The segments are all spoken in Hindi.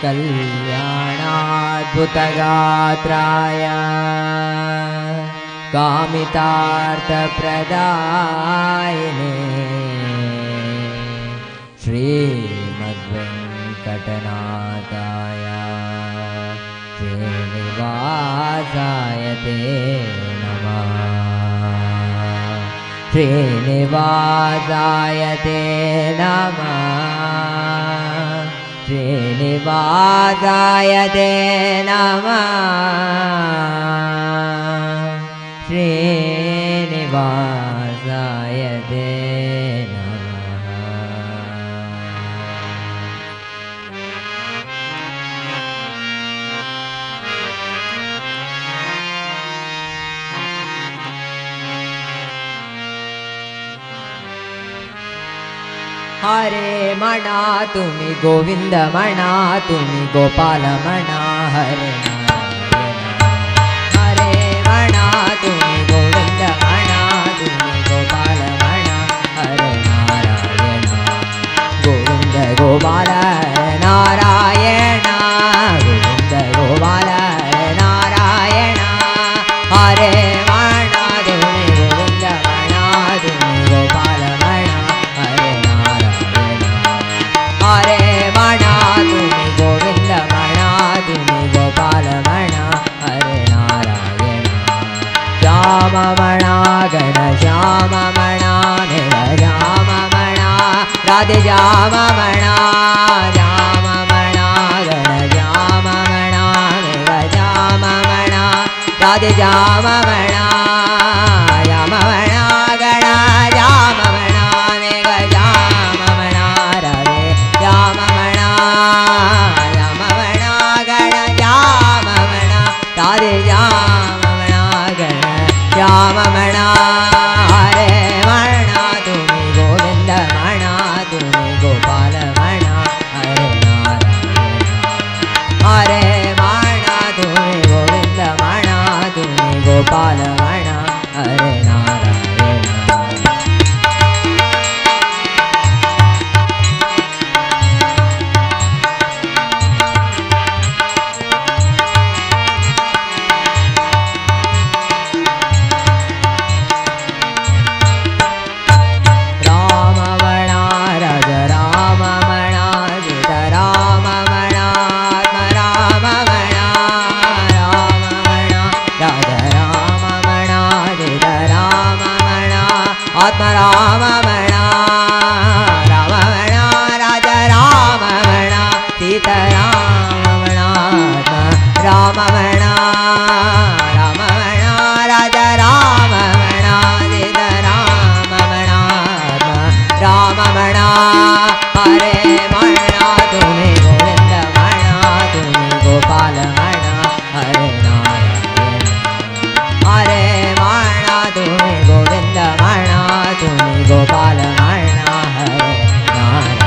कल्याणाद्भुतगात्राय कामितार्थप्रदायिने श्रीमद्वेङ्कटनाथाय श्रीनिवासाय ते नमः। श्रीनिवासाय ते नमः। श्रीनिवासाय ते नमः। श्रीनिवासाय ते नमः। हरे मणा तुम्ही गोविंद मणा तुम्ही गोपाल मणा हरे हरे मणा तुम्ही गोविंद मणा तुम्ही गोपाल मणा हरे नारायण गोविंद गोपाल नारायण गोविंद गोपाल नारायण हरे मणा तुम्ही गोविंद मणा तुम्ही गोपाल मणा हरे नारायण हरे मणा तुम्ही गोविंद मणा तुम्ही गोपाल मणा हरे नारायण श्याम मणा गण श्याम मणा निल श्याम मणा राधे श्याम मणा श्याम मणा गण श्याम मणा निल श्याम मणा राधे श्याम मणा श्याम मणा गण श्याम मणा निल श्याम मणा राधे श्याम मणा श्याम मणा गण श्याम मणा राधे श्याम मणा गण श्याम मणा हरे मणा तुम्ही गोविंद मणा तुम्ही गोपाल मणा हरे नारायण हरे मणा तुम्ही गोविंद मणा तुम्ही गोपाल मणा हरे नारायण राम मणा राज राम मणा सीता राम मणा आत्मा राम मणा राम मणा राज राम मणा सीता राम मणा आत्मा राम मणा राम मणा राज राम मणा सीता राम मणा आत्मा राम मणा राम मणा राज राम मणा सीता राम मणा आत्मा राम मणा हरे मणा तुम्ही गोविंद मणा तुम्ही गोपाल मणा हरे नारायण हरे मणा तुम्ही गोविंद मणा तुम्ही गोपाल मणा हरे नारायण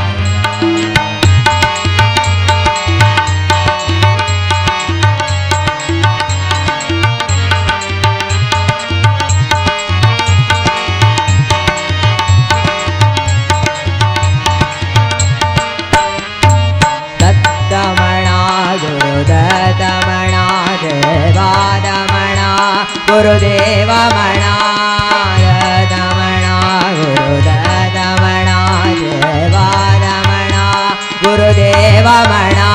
दत्तमणा गुरुदत्तमणा देवादमणा गुरुदेवमणा दत्तमणा गुरुदत्तमणा देवादमणा गुरुदेवमणा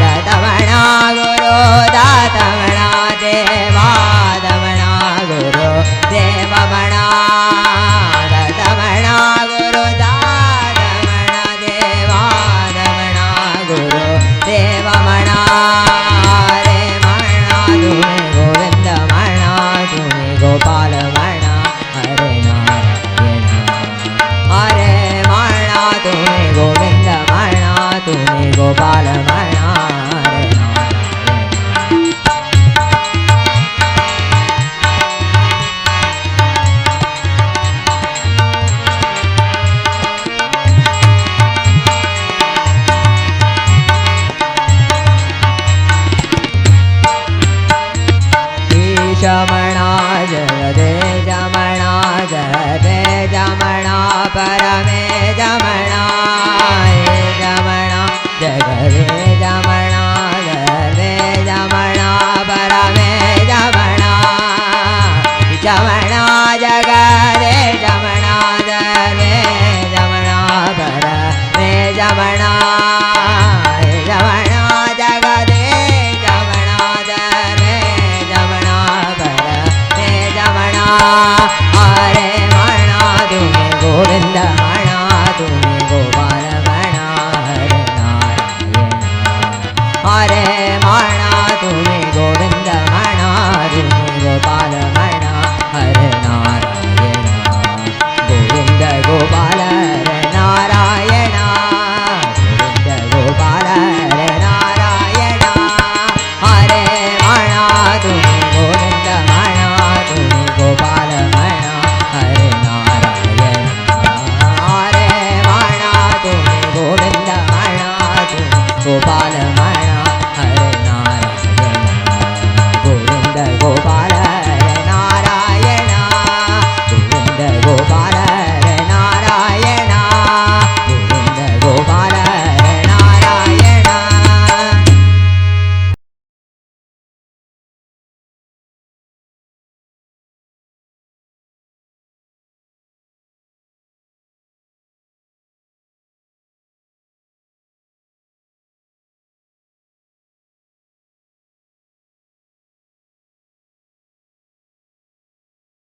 दत्तमणा गुरुदत्तमणा देवादमणा गुरुदेवमणा दत्तमणा गुरुदत्तमणा देवादमणा गुरुदेवमणा हरे मणा तुम्ही गोविंद मणा तुम्ही गोपाल मणा हरे नारायण हरे मणा तुम्ही गोविंद मणा तुम्ही गोपाल मणा